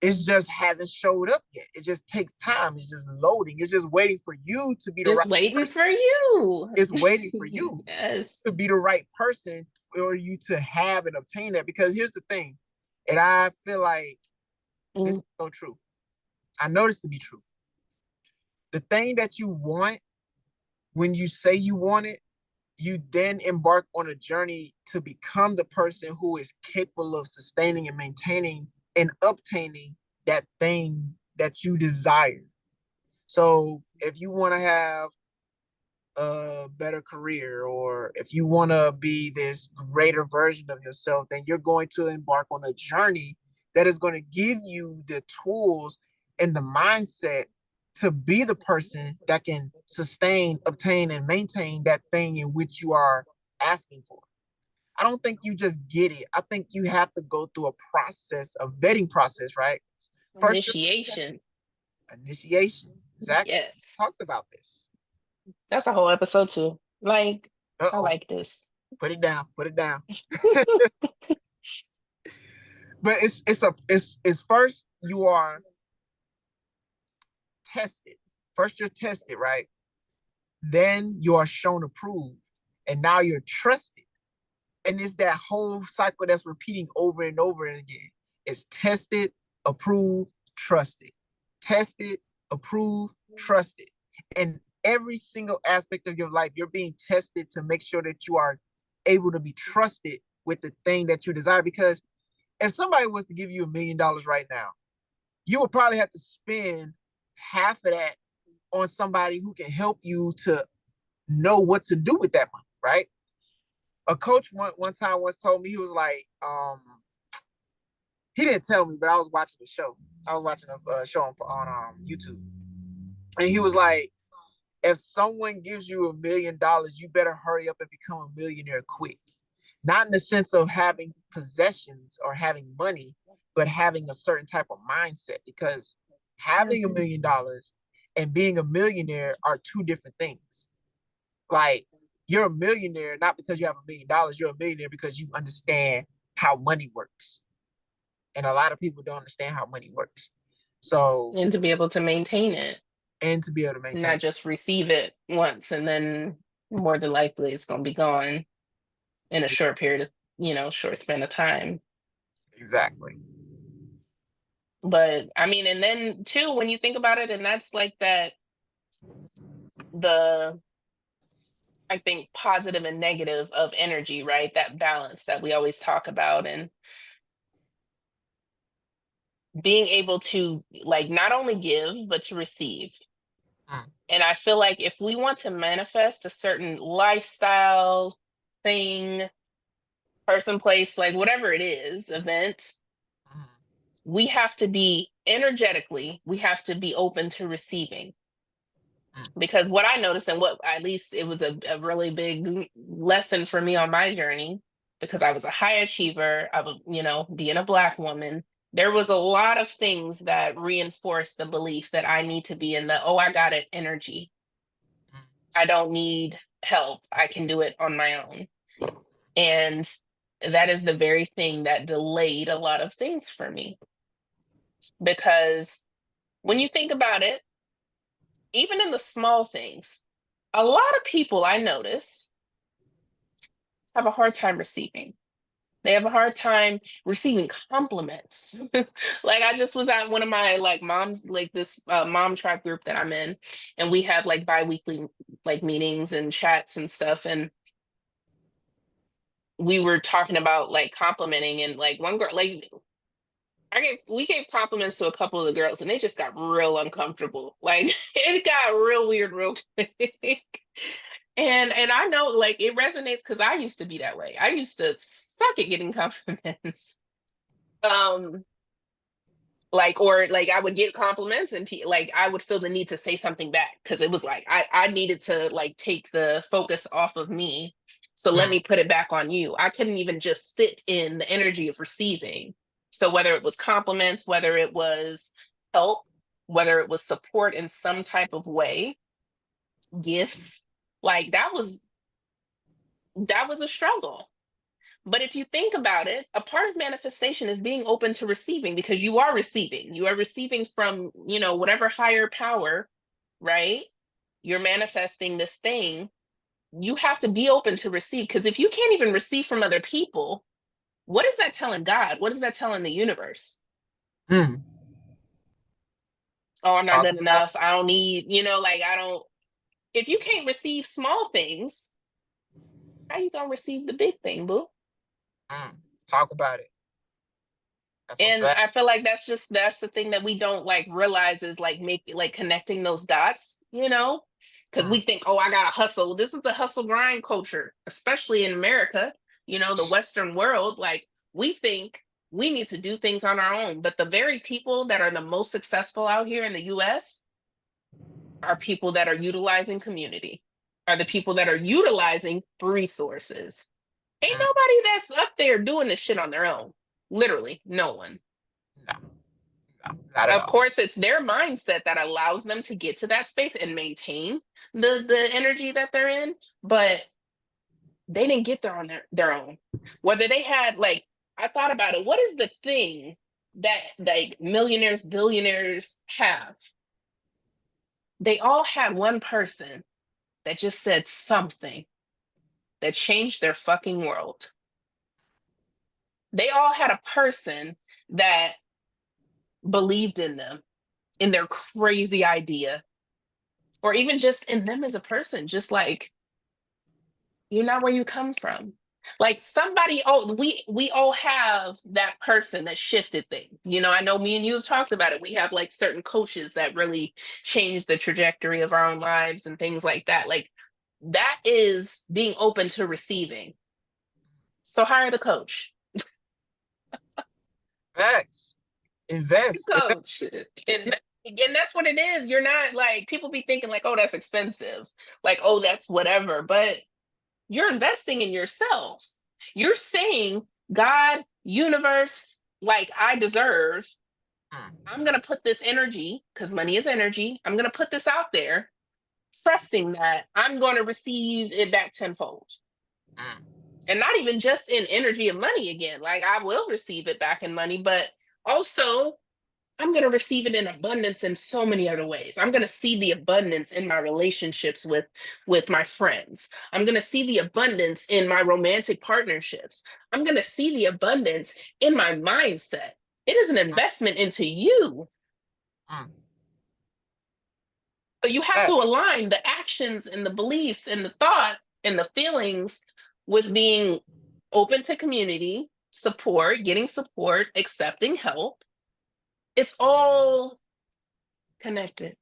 It just hasn't showed up yet. It just takes time. It's just loading. It's just waiting for you to be the Just right waiting person. for you. It's waiting for you Yes. to be the right person for you to have and obtain that. Because here's the thing, and I feel like this Mm. is so true. I know this to be true. The thing that you want, when you say you want it, you then embark on a journey to become the person who is capable of sustaining and maintaining and obtaining that thing that you desire. So if you want to have a better career, or if you want to be this greater version of yourself, then you're going to embark on a journey that is going to give you the tools and the mindset to be the person that can sustain, obtain, and maintain that thing in which you are asking for. I don't think you just get it. I think you have to go through a process, a vetting process, right? First, you're Initiation. initiation. Exactly. Yes. Talked about this. That's a whole episode too. Like, I Uh-oh. like this. Put it down. Put it down. But it's first you are tested. First you're tested, right? Then you are shown approved, and now you're trusted. And it's that whole cycle that's repeating over and over and again. It's tested, approved, trusted. Tested, approved, trusted. And every single aspect of your life, you're being tested to make sure that you are able to be trusted with the thing that you desire. Because if somebody was to give you $1 million right now, you would probably have to spend half of that on somebody who can help you to know what to do with that money, right? A coach one time once told me, he was like, he didn't tell me, but I was watching the show. I was watching a show on YouTube, and he was like, if someone gives you $1 million, you better hurry up and become a millionaire quick. Not in the sense of having possessions or having money, but having a certain type of mindset. Because having $1 million and being a millionaire are two different things. Like, you're a millionaire not because you have $1 million, you're a millionaire because you understand how money works. And a lot of people don't understand how money works. So, And to be able to maintain it, and to be able to maintain not it. just receive it once and then more than likely it's gonna be gone in a short period of, short span of time. Exactly. But I mean, and then too, when you think about it, and that's like that, the I think positive and negative of energy, right? That balance that we always talk about, and being able to like not only give, but to receive. Mm, And I feel like if we want to manifest a certain lifestyle, thing, person, place, like whatever it is, event, mm, we have to be energetically, we have to be open to receiving. mm, Because what I noticed, and what at least it was a really big lesson for me on my journey, because I was a high achiever, I was, being a Black woman, there was a lot of things that reinforced the belief that I need to be in the, oh, I got it energy. mm. I don't need help. I can do it on my own. And that is the very thing that delayed a lot of things for me. Because when you think about it, even in the small things, a lot of people I notice have a hard time receiving. They have a hard time receiving compliments. Like I just was at one of my like moms, like this mom tribe group that I'm in, and we have like biweekly like meetings and chats and stuff. And we were talking about like complimenting, and like one girl, like we gave compliments to a couple of the girls and they just got real uncomfortable. Like it got real weird real quick. And I know like it resonates because I used to be that way. I used to suck at getting compliments. Um like or like I would get compliments and like I would feel the need to say something back because it was like I needed to like take the focus off of me. So let Mm, me put it back on you. I couldn't even just sit in the energy of receiving. So whether it was compliments, whether it was help, whether it was support in some type of way, gifts, like that was a struggle. But if you think about it, a part of manifestation is being open to receiving because you are receiving. You are receiving from, whatever higher power, right? You're manifesting this thing. You have to be open to receive because if you can't even receive from other people, what is that telling God? What is that telling the universe? mm. Oh, I'm not Talk good about enough. I don't need, like I don't. If you can't receive small things, how you gonna receive the big thing, boo? mm. Talk about it. That's a And fact. I feel like that's the thing that we don't like realize is like connecting those dots, because Mm, we think, oh, I gotta hustle. This is the hustle grind culture, especially in America, the Western world. Like we think we need to do things on our own, but the very people that are the most successful out here in the US are people that are utilizing community, are the people that are utilizing resources. Ain't mm. nobody that's up there doing this shit on their own. Literally, no one. No, no, not at Of all. course, it's their mindset that allows them to get to that space and maintain the energy that they're in, but they didn't get there on their own. Whether they had like I thought about it, what is the thing that like millionaires, billionaires have? They all had one person that just said something that changed their fucking world. They all had a person that believed in them, in their crazy idea, or even just in them as a person, just like you're not where you come from. Like somebody, oh, we all have that person that shifted things. I know me and you have talked about it. We have like certain coaches that really change the trajectory of our own lives and things like that. Like that is being open to receiving. So hire the coach. Facts. Invest. Coach. And again, that's what it is. You're not like people be thinking like, oh, that's expensive. Like, oh, that's whatever. But you're investing in yourself. You're saying, God, universe, like I deserve. Mm, I'm going to put this energy, because money is energy. I'm going to put this out there, trusting that I'm going to receive it back tenfold. mm, And not even just in energy of money again. Like I will receive it back in money, but also I'm going to receive it in abundance in so many other ways. I'm going to see the abundance in my relationships with my friends. I'm going to see the abundance in my romantic partnerships. I'm going to see the abundance in my mindset. It is an investment into you. mm. So you have to Facts. align the actions and the beliefs and the thoughts and the feelings with being open to community, support, accepting help. It's all connected.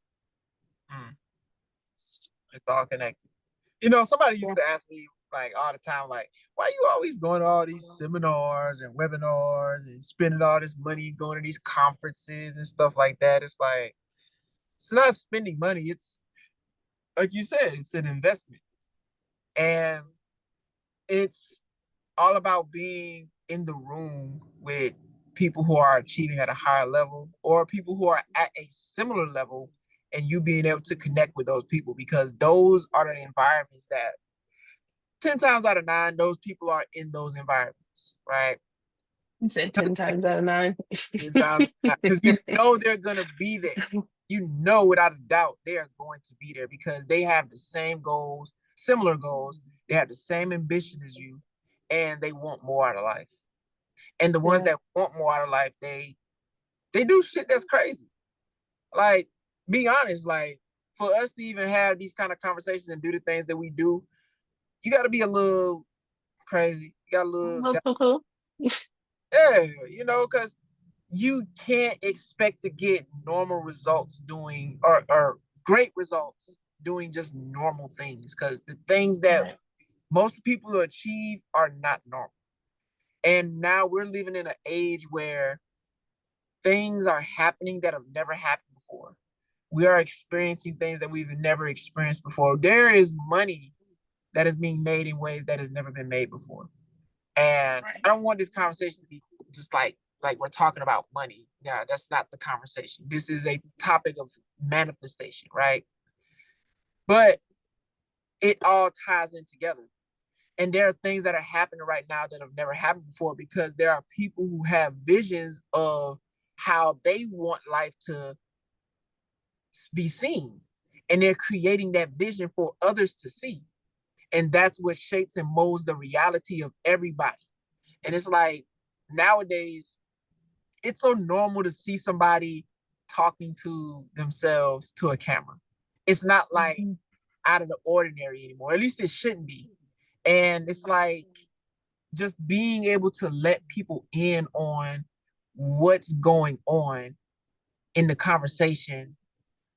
Mm. It's all connected. Somebody used to ask me like all the time, like, why you always going to all these seminars and webinars and spending all this money going to these conferences and stuff like that? It's like it's not spending money. It's like you said, it's an investment. And it's all about being in the room with people who are achieving at a higher level or people who are at a similar level and you being able to connect with those people because those are the environments that 10 times out of 9 those people are in those environments, right? You said 10 times out of 9. 10 times because you know they're gonna be there. You know without a doubt they are going to be there because they have the same goals, similar goals, they have the same ambition as you, and they want more out of life. And the ones Yeah. that want more out of life, they do shit that's crazy. Like, be honest, like for us to even have these kind of conversations and do the things that we do, you got to be a little crazy. got a little, That's so cool. yeah, because you can't expect to get normal results doing or great results doing just normal things because the things that Right. most people achieve are not normal. And now we're living in an age where things are happening that have never happened before. We are experiencing things that we've never experienced before. There is money that is being made in ways that has never been made before. And Right. I don't want this conversation to be just like we're talking about money. Yeah, that's not the conversation. This is a topic of manifestation, right? But it all ties in together. And there are things that are happening right now that have never happened before because there are people who have visions of how they want life to be seen. And they're creating that vision for others to see. And that's what shapes and molds the reality of everybody. And it's like nowadays, it's so normal to see somebody talking to themselves to a camera. It's not like Mhm. out of the ordinary anymore. At least it shouldn't be. And it's like just being able to let people in on what's going on in the conversation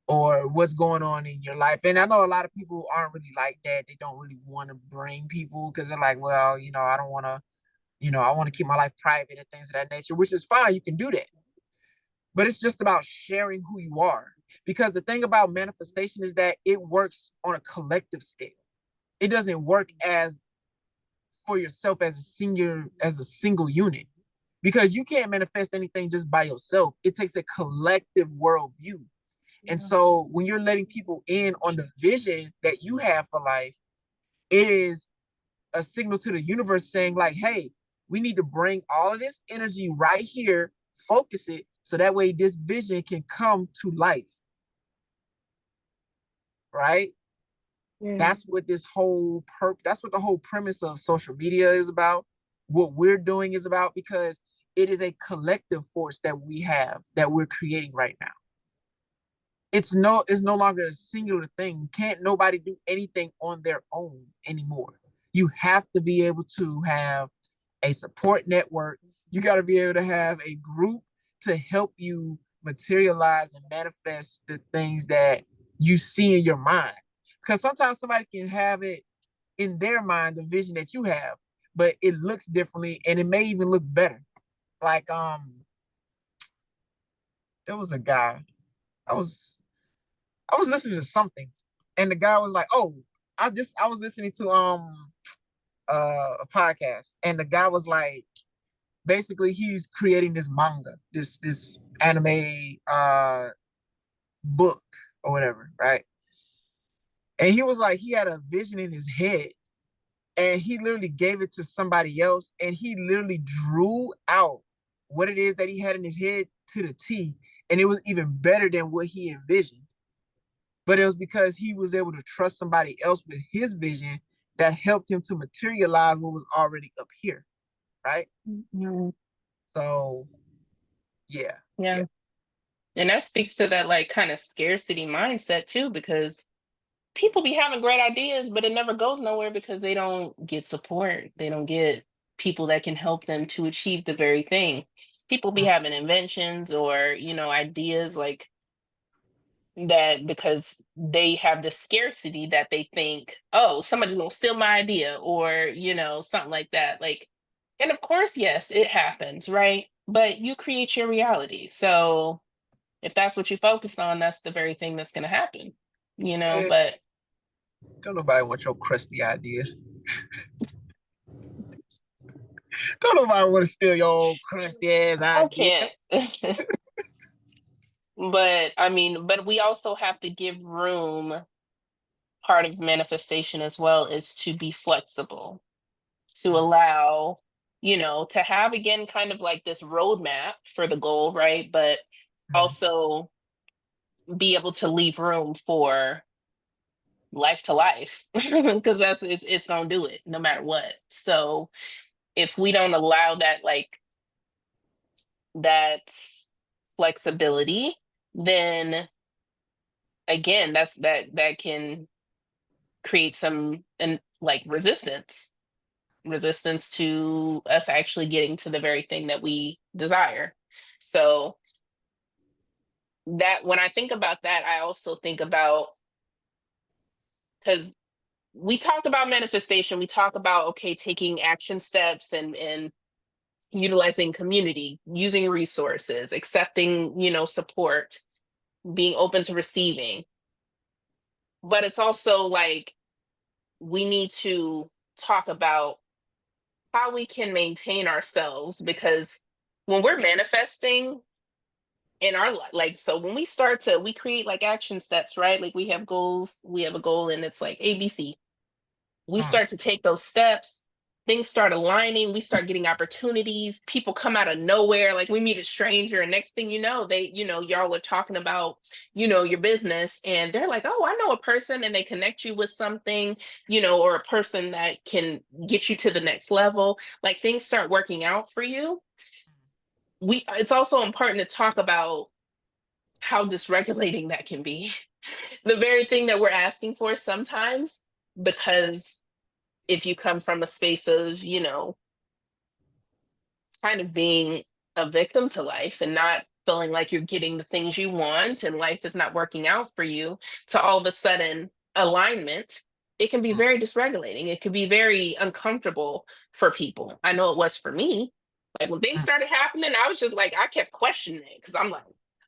or what's going on in your life. And I know a lot of people aren't really like that. They don't really want to bring people because they're like, well, I don't want to, I want to keep my life private and things of that nature, which is fine. You can do that. But it's just about sharing who you are. Because the thing about manifestation is that it works on a collective scale. It doesn't work as for yourself as a single unit. Because you can't manifest anything just by yourself. It takes a collective worldview. And Yeah. so when you're letting people in on the vision that you have for life, it is a signal to the universe saying, like, hey, we need to bring all of this energy right here, focus it, so that way this vision can come to life. Right? Yeah. That's what the whole premise of social media is about. What we're doing is about because it is a collective force that we have that we're creating right now. It's no longer a singular thing. Can't nobody do anything on their own anymore. You have to be able to have a support network. You got to be able to have a group to help you materialize and manifest the things that you see in your mind. Because sometimes somebody can have it in their mind, the vision that you have, but it looks differently and it may even look better. Like there was a guy. I was I was listening to something, and the guy was like, "Oh, I was listening to a podcast, and the guy was like, basically he's creating this manga, this anime book or whatever, right? And he was like, he had a vision in his head, and he literally gave it to somebody else, and he literally drew out what it is that he had in his head to the T, and it was even better than what he envisioned. But it was because he was able to trust somebody else with his vision that helped him to materialize what was already up here, right? Mhm. So yeah, yeah, Yeah. And that speaks to that like kind of scarcity mindset too, because people be having great ideas, but it never goes nowhere because they don't get support. They don't get people that can help them to achieve the very thing. People be having inventions or, ideas like that because they have this scarcity that they think, oh, somebody's gonna steal my idea or, something like that. Like, and of course, yes, it happens, right? But you create your reality. So if that's what you focus on, that's the very thing that's gonna happen, yeah. but Don't nobody want your crusty idea. Don't nobody want to steal your old crusty ass I idea. can't. But I mean, but we also have to give room. Part of manifestation as well is to be flexible, to allow, to have again kind of like this roadmap for the goal, right? But also be able to leave room for life to life because it's gonna do it no matter what. So if we don't allow that that flexibility, then again that can create some and like resistance. resistance to us actually getting to the very thing that we desire. So that when I think about that, I also think about, because we talked about manifestation, we talk about, okay, taking action steps and utilizing community, using resources, accepting, support, being open to receiving. But it's also like we need to talk about how we can maintain ourselves, because when we're manifesting in our life, like, so when we create like action steps, right? Like we have goals, we have a goal and it's like ABC. We Mm. start to take those steps, things start aligning, we start getting opportunities, people come out of nowhere, like we meet a stranger and next thing you know, y'all are talking about, your business, and they're like, "Oh, I know a person," and they connect you with something, or a person that can get you to the next level. Like things start working out for you. It's also important to talk about how dysregulating that can be. The very thing that we're asking for sometimes, because if you come from a space of, kind of being a victim to life and not feeling like you're getting the things you want and life is not working out for you, to all of a sudden alignment, it can be very dysregulating. It could be very uncomfortable for people. I know it was for me. Like when things Mm. started happening, I was just like, I kept questioning it because I'm like,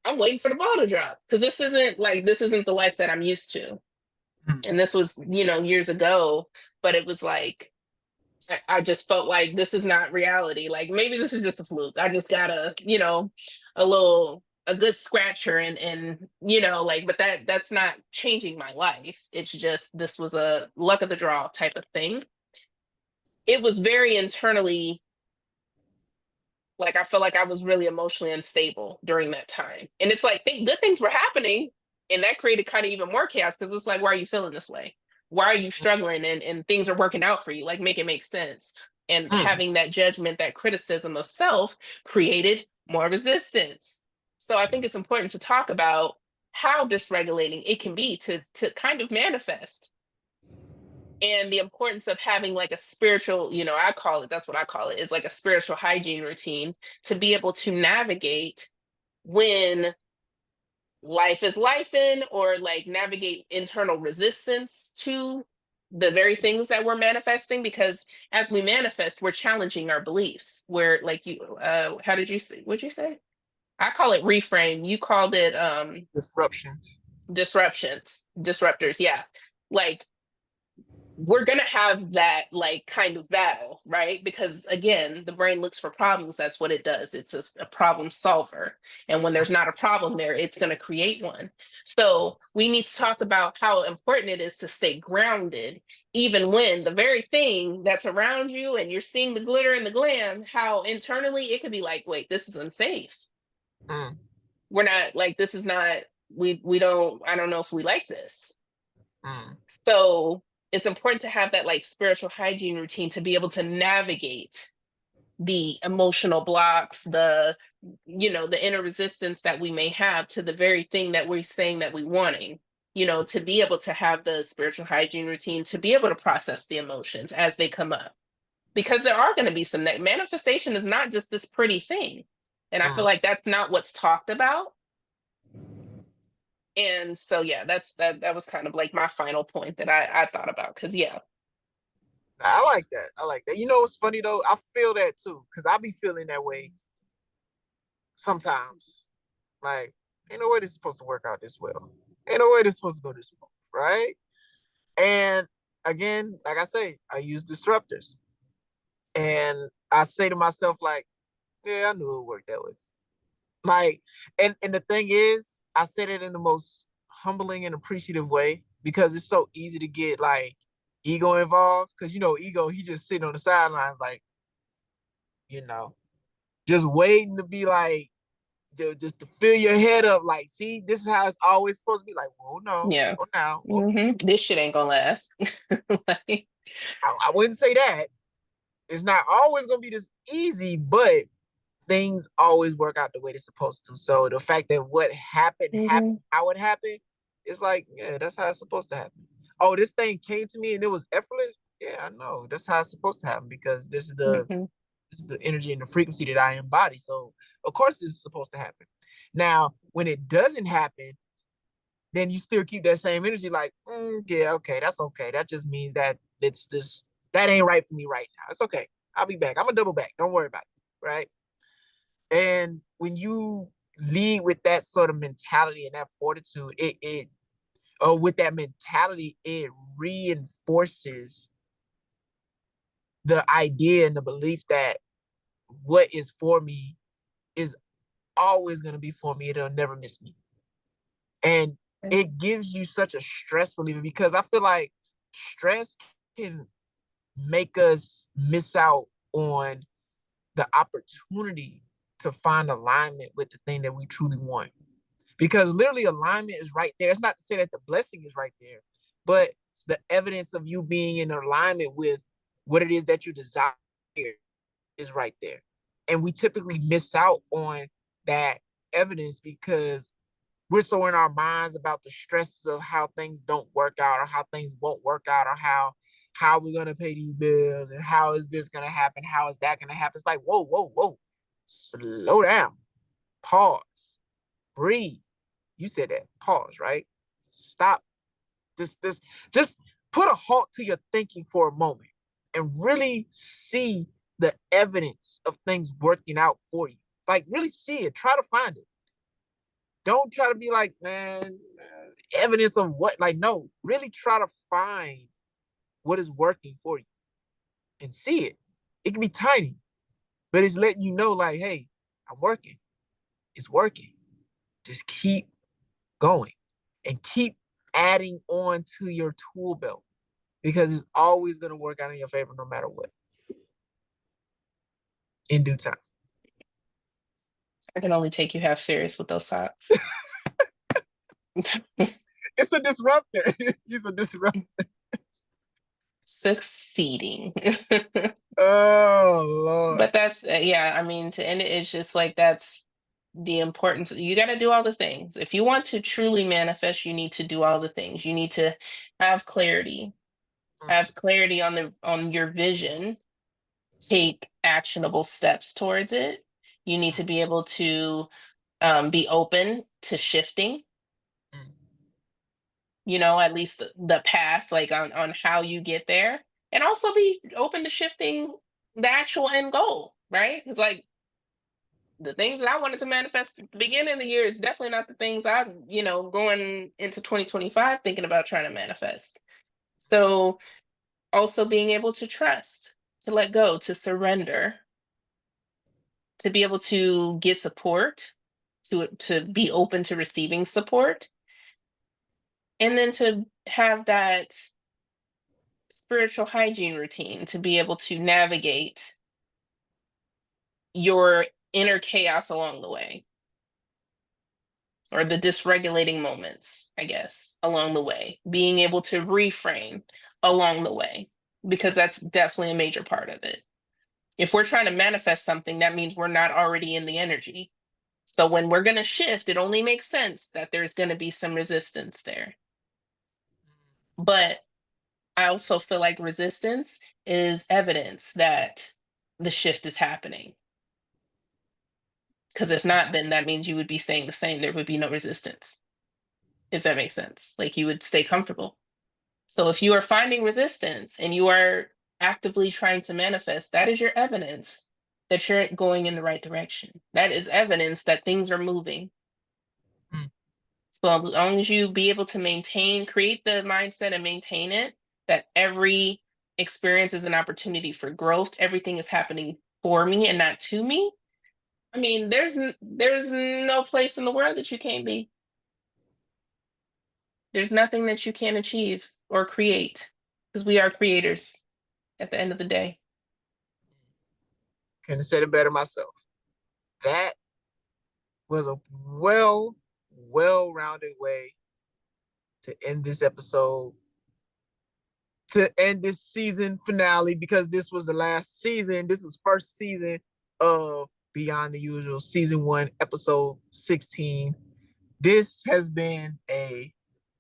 I'm waiting for the ball to drop because this isn't the life that I'm used to. Mm. And this was, years ago, but it was like, I just felt like this is not reality. Like maybe this is just a fluke. I just got a good scratcher and like, but that's not changing my life. It's just this was a luck of the draw type of thing. It was very internally, like I felt like I was really emotionally unstable during that time. And it's like good things were happening, and that created kind of even more chaos because it's like, why are you feeling this way? Why are you struggling and things are working out for you? Like make it make sense. And Mm. having that judgment, that criticism of self created more resistance. So I think it's important to talk about how dysregulating it can be to kind of manifest, and the importance of having like a spiritual, that's what I call it, is like a spiritual hygiene routine to be able to navigate when life is life in, or like navigate internal resistance to the very things that we're manifesting, because as we manifest we're challenging our beliefs, where like how did you say, what'd you say? I call it reframe, you called it Disruptions. disruptors, yeah. Like we're going to have that like kind of battle, right? Because again, the brain looks for problems. That's what it does. It's a problem solver. And when there's not a problem there, it's going to create one. So we need to talk about how important it is to stay grounded, even when the very thing that's around you and you're seeing the glitter and the glam, how internally it could be like, wait, this is unsafe. Mm. We're not like, this is not, we don't, I don't know if we like this. Mm. So it's important to have that like spiritual hygiene routine to be able to navigate the emotional blocks, the inner resistance that we may have to the very thing that we're saying that we wanting, to be able to have the spiritual hygiene routine to be able to process the emotions as they come up. Because there are going to be some manifestation is not just this pretty thing. And I feel Mm. like that's not what's talked about. And so yeah, that was kind of like my final point that I thought about. Cause yeah. I like that. I like that. You know what's funny though? I feel that too, because I be feeling that way sometimes. Like, ain't no way this is supposed to work out this well. Ain't no way this is supposed to go this well, right? And again, like I say, I use disruptors. And I say to myself, like, yeah, I knew it would work that way. Like, and the thing is, I said it in the most humbling and appreciative way because it's so easy to get like ego involved. Cause ego, he just sitting on the sidelines, like, you know, just waiting to be like, just to fill your head up, like, see, this is how it's always supposed to be. Like, whoa, no, Yeah. whoa now. Whoa. This shit ain't gonna last. Like, I wouldn't say that. It's not always gonna be this easy, but things always work out the way they're supposed to. So the fact that what happened, mhm. how it happened, it's like, yeah, that's how it's supposed to happen. Oh, this thing came to me and it was effortless. Yeah, I know. That's how it's supposed to happen because Hmm. this is the energy and the frequency that I embody. So of course this is supposed to happen. Now, when it doesn't happen, then you still keep that same energy, like, yeah, okay, that's okay. That just means that it's just that ain't right for me right now. It's okay. I'll be back. I'm gonna double back. Don't worry about it. Right. And when you lead with that sort of mentality and that fortitude, it or with that mentality, it reinforces the idea and the belief that what is for me is always going to be for me. It'll never miss me. And it gives you such a stress reliever because I feel like stress can make us miss out on the opportunity to find alignment with the thing that we truly want. Because literally alignment is right there. It's not to say that the blessing is right there, but the evidence of you being in alignment with what it is that you desire is right there. And we typically miss out on that evidence because we're so in our minds about the stresses of how things don't work out or how things won't work out or how we're gonna pay these bills and how is this gonna happen, how is that gonna happen. It's like, whoa, whoa, whoa, slow down, pause, breathe. You said that, pause, right? Stop. Just put a halt to your thinking for a moment and really see the evidence of things working out for you. Like really see it. Try to find it. Don't try to be like, man, evidence of what? Like, no, really try to find what is working for you and see it. It can be tiny, but it's letting you know, like, hey, I'm working. It's working. Just keep going and keep adding on to your tool belt because it's always going to work out in your favor no matter what in due time. I can only take you half serious with those socks. It's a disruptor. He's a disruptor. Succeeding. Oh, Lord. But that's yeah, I mean, to end it, it's just like that's the importance. You got to do all the things. If you want to truly manifest, you need to do all the things. You need to have clarity, Mm, have clarity on your vision, take actionable steps towards it. You need mm, to be able to be open to shifting, mm, at least the path, like on how you get there, and also be open to shifting the actual end goal, right? Because like the things that I wanted to manifest at the beginning of the year is definitely not the things I'm, going into 2025 thinking about trying to manifest. So also being able to trust, to let go, to surrender, to be able to get support, to be open to receiving support, and then to have that spiritual hygiene routine to be able to navigate your inner chaos along the way, or the dysregulating moments, I guess, along the way, being able to reframe along the way, because that's definitely a major part of it. If we're trying to manifest something, that means we're not already in the energy. So when we're going to shift, it only makes sense that there's going to be some resistance there. But I also feel like resistance is evidence that the shift is happening. Because if not, then that means you would be staying the same. There would be no resistance, if that makes sense. Like you would stay comfortable. So if you are finding resistance and you are actively trying to manifest, that is your evidence that you're going in the right direction. That is evidence that things are moving. mm, So as long as you be able to create the mindset and maintain it, that every experience is an opportunity for growth, everything is happening for me and not to me. I mean, there's no place in the world that you can't be. There's nothing that you can't achieve or create, because we are creators at the end of the day. couldn't have said it better myself. That was a well-rounded way to end this episode, to end this season finale, because this was the last season. This was first season of Beyond the Usual, season 1, episode 16. This has been a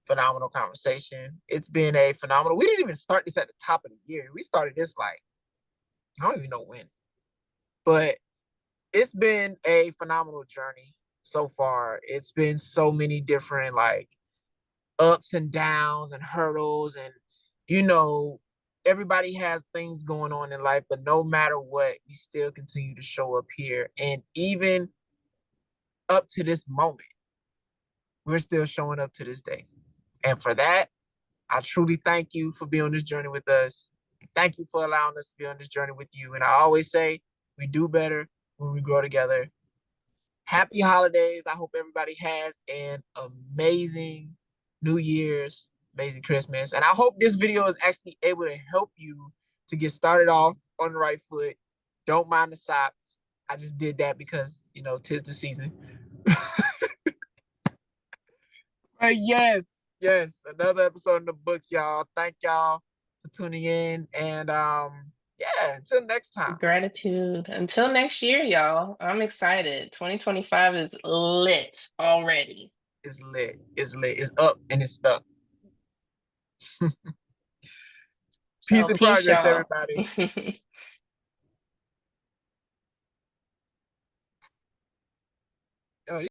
phenomenal conversation. It's been a phenomenal. We didn't even start this at the top of the year. We started this like I don't even know when, but it's been a phenomenal journey so far. It's been so many different like ups and downs and hurdles, and you know, everybody has things going on in life, but no matter what, we still continue to show up here. And even up to this moment, we're still showing up to this day. And for that, I truly thank you for being on this journey with us. Thank you for allowing us to be on this journey with you. And I always say we do better when we grow together. Happy holidays. I hope everybody has an amazing New Year's, amazing Christmas. And I hope this video is actually able to help you to get started off on the right foot. Don't mind the socks. I just did that because, you know, 'tis the season. But yes, yes, another episode in the books, y'all. Thank y'all for tuning in. And yeah, until next time. Gratitude. Until next year, y'all. I'm excited. 2025 is lit already. It's lit. It's lit. It's up and it's stuck. Peace So and peace, progress, y'all. everybody.